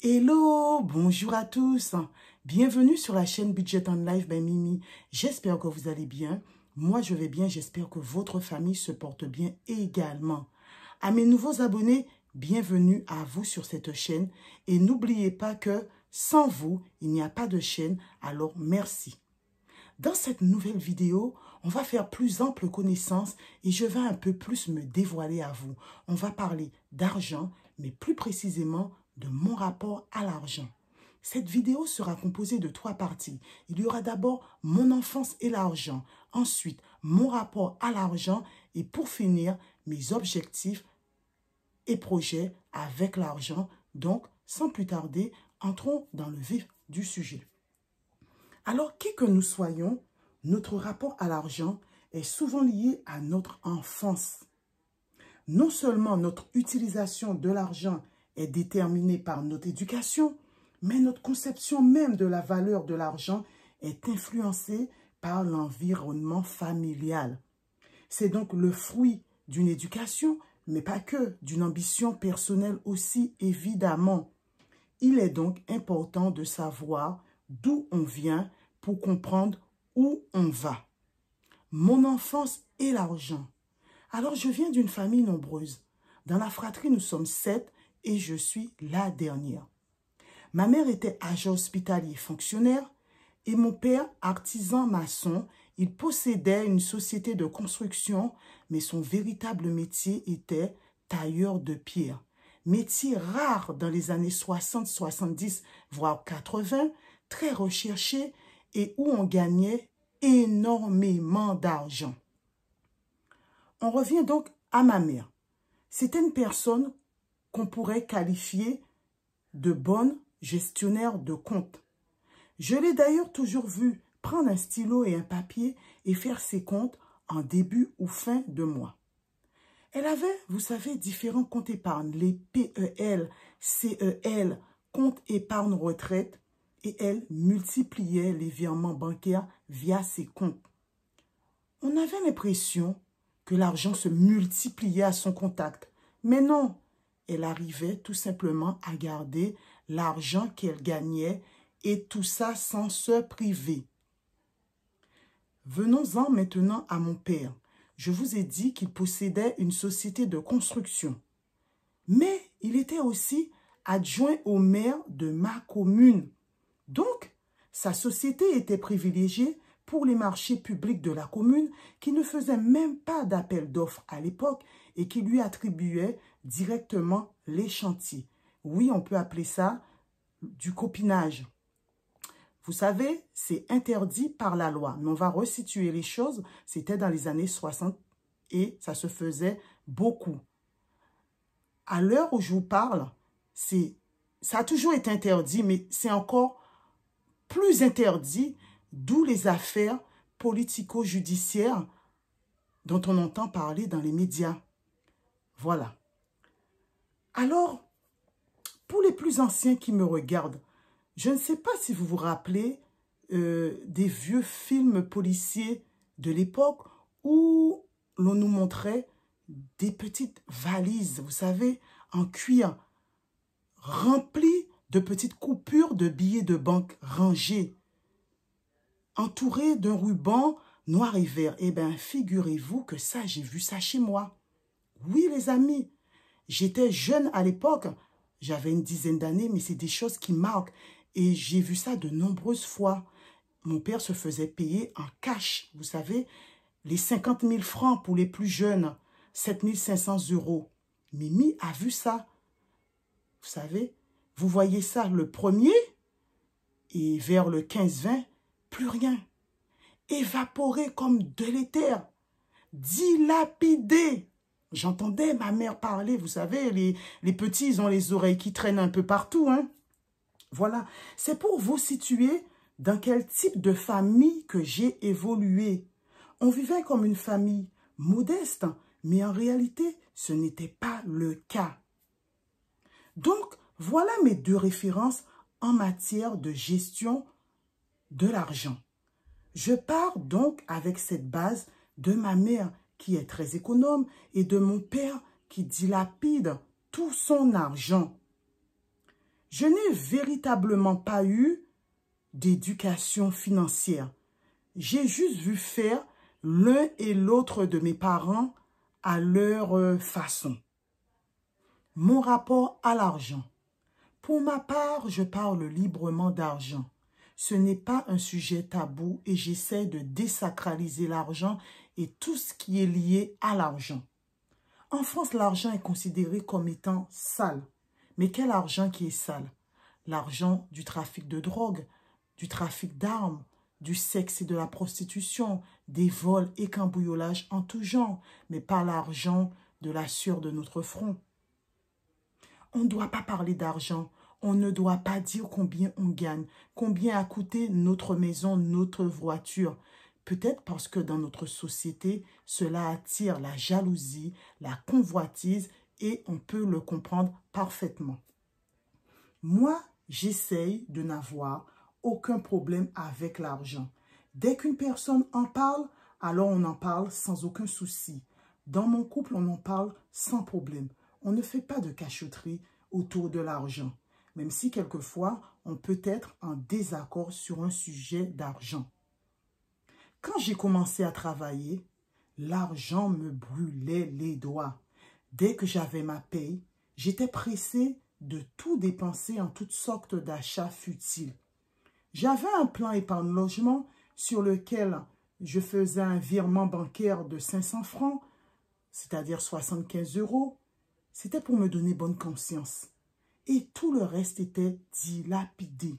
Hello, bonjour à tous. Bienvenue sur la chaîne Budget and Life by Mimi. J'espère que vous allez bien. Moi, je vais bien. J'espère que votre famille se porte bien également. À mes nouveaux abonnés, bienvenue à vous sur cette chaîne. Et n'oubliez pas que sans vous, il n'y a pas de chaîne. Alors, merci. Dans cette nouvelle vidéo, on va faire plus ample connaissance et je vais un peu plus me dévoiler à vous. On va parler d'argent, mais plus précisément de mon rapport à l'argent. Cette vidéo sera composée de 3 parties. Il y aura d'abord mon enfance et l'argent, ensuite mon rapport à l'argent et pour finir, mes objectifs et projets avec l'argent. Donc, sans plus tarder, entrons dans le vif du sujet. Alors, qui que nous soyons, notre rapport à l'argent est souvent lié à notre enfance. Non seulement notre utilisation de l'argent est déterminée par notre éducation, mais notre conception même de la valeur de l'argent est influencée par l'environnement familial. C'est donc le fruit d'une éducation, mais pas que, d'une ambition personnelle aussi, évidemment. Il est donc important de savoir d'où on vient pour comprendre où on va. Mon enfance et l'argent. Alors, je viens d'une famille nombreuse. Dans la fratrie, nous sommes 7 et je suis la dernière. Ma mère était agent hospitalier fonctionnaire et mon père, artisan maçon. Il possédait une société de construction, mais son véritable métier était tailleur de pierre. Métier rare dans les années 60, 70, voire 80, très recherché et où on gagnait énormément d'argent. On revient donc à ma mère. C'était une personne qu'on pourrait qualifier de bonne gestionnaire de comptes. Je l'ai d'ailleurs toujours vue prendre un stylo et un papier et faire ses comptes en début ou fin de mois. Elle avait, vous savez, différents comptes épargne, les PEL, CEL, comptes épargne retraite, et elle multipliait les virements bancaires via ses comptes. On avait l'impression que l'argent se multipliait à son contact, mais non, elle arrivait tout simplement à garder l'argent qu'elle gagnait et tout ça sans se priver. Venons-en maintenant à mon père. Je vous ai dit qu'il possédait une société de construction. Mais il était aussi adjoint au maire de ma commune. Donc, sa société était privilégiée pour les marchés publics de la commune qui ne faisaient même pas d'appel d'offres à l'époque et qui lui attribuaient directement les chantiers. Oui, on peut appeler ça du copinage. Vous savez, c'est interdit par la loi, mais on va resituer les choses. C'était dans les années 60 et ça se faisait beaucoup. À l'heure où je vous parle, ça a toujours été interdit, mais c'est encore plus interdit, d'où les affaires politico-judiciaires dont on entend parler dans les médias. Voilà. Alors, pour les plus anciens qui me regardent, je ne sais pas si vous vous rappelez des vieux films policiers de l'époque où l'on nous montrait des petites valises, vous savez, en cuir, remplies de petites coupures de billets de banque rangés, entourées d'un ruban noir et vert. Eh bien, figurez-vous que ça, j'ai vu ça chez moi. Oui, les amis, j'étais jeune à l'époque, j'avais une dizaine d'années, mais c'est des choses qui marquent. Et j'ai vu ça de nombreuses fois. Mon père se faisait payer en cash, vous savez, les 50 000 francs pour les plus jeunes, 7 500 €. Mimi a vu ça. Vous savez, vous voyez ça le premier et vers le 15-20, plus rien. Évaporé comme de l'éther, dilapidé. J'entendais ma mère parler, vous savez, les petits, ils ont les oreilles qui traînent un peu partout, hein. Voilà, c'est pour vous situer dans quel type de famille que j'ai évolué. On vivait comme une famille modeste, mais en réalité, ce n'était pas le cas. Donc, voilà mes 2 références en matière de gestion de l'argent. Je pars donc avec cette base de ma mère qui est très économe et de mon père qui dilapide tout son argent. Je n'ai véritablement pas eu d'éducation financière. J'ai juste vu faire l'un et l'autre de mes parents à leur façon. Mon rapport à l'argent. Pour ma part, je parle librement d'argent. Ce n'est pas un sujet tabou et j'essaie de désacraliser l'argent et tout ce qui est lié à l'argent. En France, l'argent est considéré comme étant sale. Mais quel argent qui est sale? L'argent du trafic de drogue, du trafic d'armes, du sexe et de la prostitution, des vols et cambriolages en tout genre, mais pas l'argent de la sueur de notre front. On ne doit pas parler d'argent. On ne doit pas dire combien on gagne, combien a coûté notre maison, notre voiture. Peut-être parce que dans notre société, cela attire la jalousie, la convoitise et on peut le comprendre parfaitement. Moi, j'essaye de n'avoir aucun problème avec l'argent. Dès qu'une personne en parle, alors on en parle sans aucun souci. Dans mon couple, on en parle sans problème. On ne fait pas de cachotterie autour de l'argent, même si quelquefois, on peut être en désaccord sur un sujet d'argent. Quand j'ai commencé à travailler, l'argent me brûlait les doigts. Dès que j'avais ma paye, j'étais pressée de tout dépenser en toutes sortes d'achats futiles. J'avais un plan épargne-logement sur lequel je faisais un virement bancaire de 500 francs, c'est-à-dire 75 €. C'était pour me donner bonne conscience. Et tout le reste était dilapidé.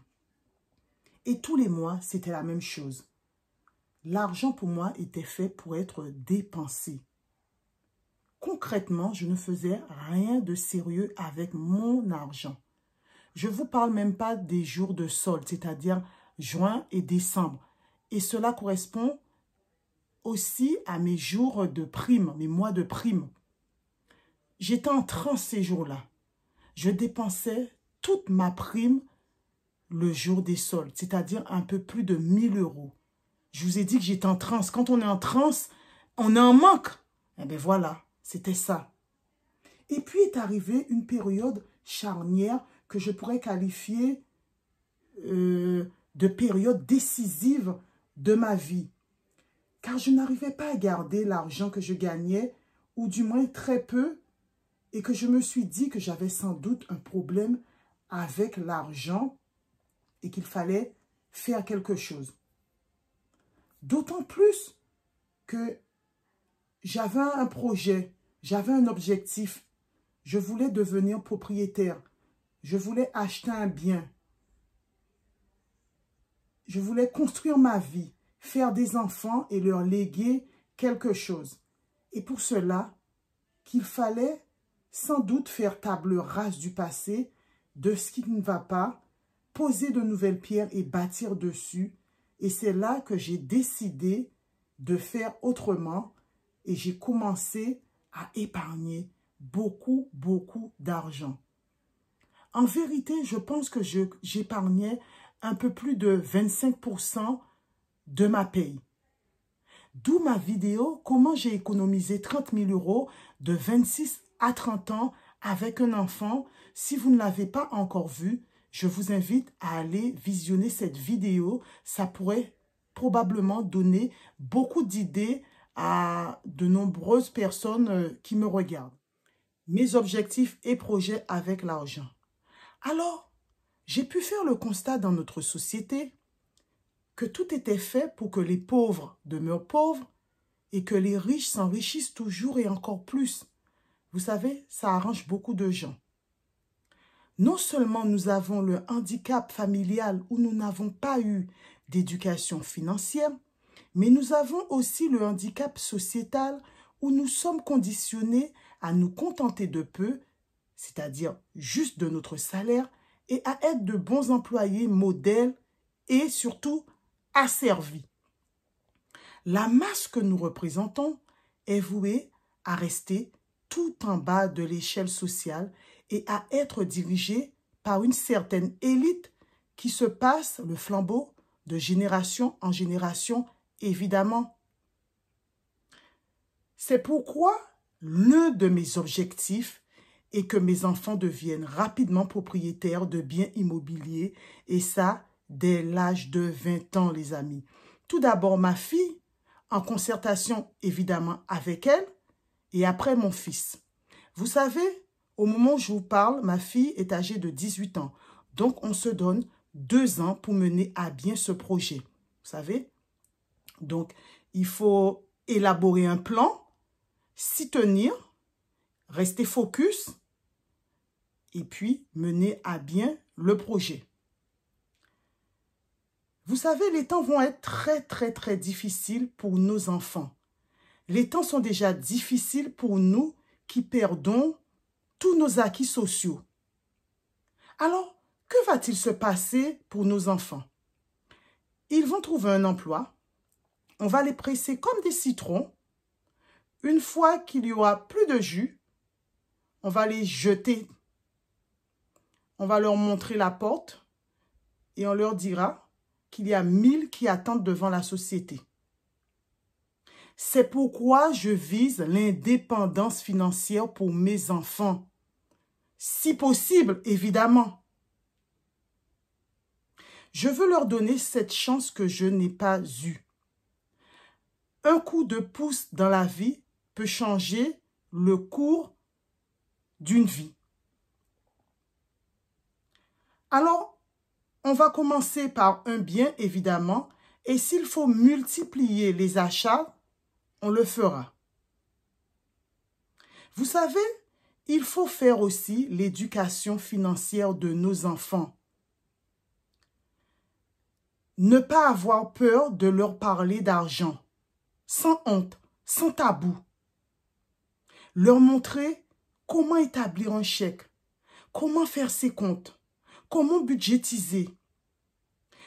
Et tous les mois, c'était la même chose. L'argent pour moi était fait pour être dépensé. Concrètement, je ne faisais rien de sérieux avec mon argent. Je ne vous parle même pas des jours de solde, c'est-à-dire juin et décembre. Et cela correspond aussi à mes jours de prime, mes mois de prime. J'étais en transe ces jours-là. Je dépensais toute ma prime le jour des soldes, c'est-à-dire un peu plus de 1000 €. Je vous ai dit que j'étais en transe. Quand on est en transe, on est en manque. Eh bien voilà, c'était ça. Et puis est arrivée une période charnière que je pourrais qualifier de période décisive de ma vie. Car je n'arrivais pas à garder l'argent que je gagnais, ou du moins très peu, et que je me suis dit que j'avais sans doute un problème avec l'argent et qu'il fallait faire quelque chose. D'autant plus que j'avais un projet, j'avais un objectif. Je voulais devenir propriétaire. Je voulais acheter un bien. Je voulais construire ma vie, faire des enfants et leur léguer quelque chose. Et pour cela, qu'il fallait sans doute faire table rase du passé, de ce qui ne va pas, poser de nouvelles pierres et bâtir dessus. Et c'est là que j'ai décidé de faire autrement et j'ai commencé à épargner beaucoup d'argent. En vérité, je pense que j'épargnais un peu plus de 25% de ma paye. D'où ma vidéo « Comment j'ai économisé 30 000 € de 26 à 30 ans avec un enfant ». Si vous ne l'avez pas encore vue, je vous invite à aller visionner cette vidéo. Ça pourrait probablement donner beaucoup d'idées à de nombreuses personnes qui me regardent. Mes objectifs et projets avec l'argent. Alors, j'ai pu faire le constat dans notre société que tout était fait pour que les pauvres demeurent pauvres et que les riches s'enrichissent toujours et encore plus. Vous savez, ça arrange beaucoup de gens. Non seulement nous avons le handicap familial où nous n'avons pas eu d'éducation financière, mais nous avons aussi le handicap sociétal où nous sommes conditionnés à nous contenter de peu, c'est-à-dire juste de notre salaire, et à être de bons employés modèles et surtout asservis. La masse que nous représentons est vouée à rester tout en bas de l'échelle sociale et à être dirigée par une certaine élite qui se passe le flambeau de génération en génération, évidemment. C'est pourquoi l'un de mes objectifs et que mes enfants deviennent rapidement propriétaires de biens immobiliers. Et ça, dès l'âge de 20 ans, les amis. Tout d'abord, ma fille, en concertation évidemment avec elle, et après mon fils. Vous savez, au moment où je vous parle, ma fille est âgée de 18 ans. Donc, on se donne 2 ans pour mener à bien ce projet. Vous savez? Donc, il faut élaborer un plan, s'y tenir, rester focus et puis mener à bien le projet. Vous savez, les temps vont être très difficiles pour nos enfants. Les temps sont déjà difficiles pour nous qui perdons tous nos acquis sociaux. Alors, que va-t-il se passer pour nos enfants? Ils vont trouver un emploi. On va les presser comme des citrons. Une fois qu'il y aura plus de jus, on va les jeter. On va leur montrer la porte et on leur dira qu'il y a 1000 qui attendent devant la société. C'est pourquoi je vise l'indépendance financière pour mes enfants. Si possible, évidemment. Je veux leur donner cette chance que je n'ai pas eue. Un coup de pouce dans la vie peut changer le cours d'une vie. Alors, on va commencer par un bien, évidemment, et s'il faut multiplier les achats, on le fera. Vous savez, il faut faire aussi l'éducation financière de nos enfants. Ne pas avoir peur de leur parler d'argent, sans honte, sans tabou. Leur montrer comment établir un chèque, comment faire ses comptes, comment budgétiser.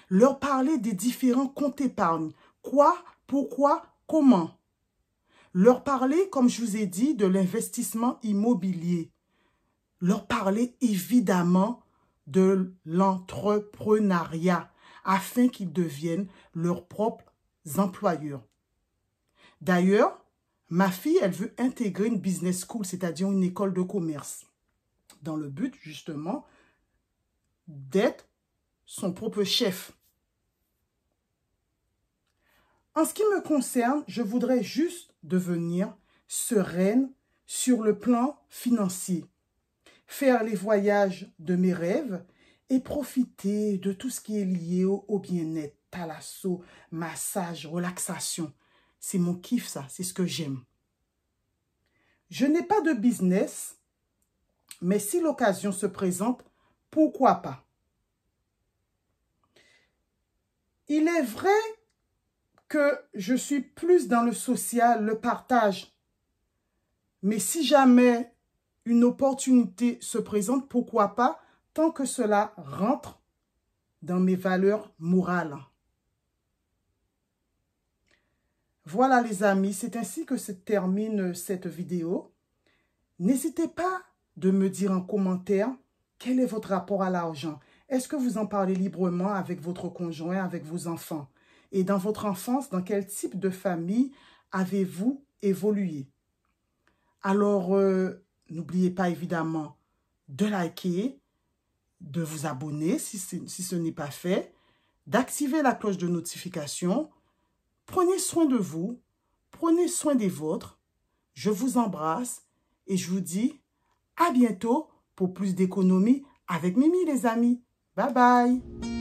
Leur parler des différents comptes épargne. Quoi, pourquoi, comment. Leur parler, comme je vous ai dit, de l'investissement immobilier. Leur parler évidemment de l'entrepreneuriat afin qu'ils deviennent leurs propres employeurs. D'ailleurs, ma fille, elle veut intégrer une business school, c'est-à-dire une école de commerce, dans le but justement d'être son propre chef. En ce qui me concerne, je voudrais juste devenir sereine sur le plan financier, faire les voyages de mes rêves et profiter de tout ce qui est lié au bien-être, thalasso, massage, relaxation. C'est mon kiff, ça, c'est ce que j'aime. Je n'ai pas de business, mais si l'occasion se présente, pourquoi pas? Il est vrai que je suis plus dans le social, le partage. Mais si jamais une opportunité se présente, pourquoi pas, tant que cela rentre dans mes valeurs morales. Voilà les amis, c'est ainsi que se termine cette vidéo. N'hésitez pas de me dire en commentaire quel est votre rapport à l'argent. Est-ce que vous en parlez librement avec votre conjoint, avec vos enfants? Et dans votre enfance, dans quel type de famille avez-vous évolué? Alors, n'oubliez pas évidemment de liker, de vous abonner si ce n'est pas fait, d'activer la cloche de notification. Prenez soin de vous, prenez soin des vôtres. Je vous embrasse et je vous dis à bientôt pour plus d'économie avec Mimi les amis. Bye bye.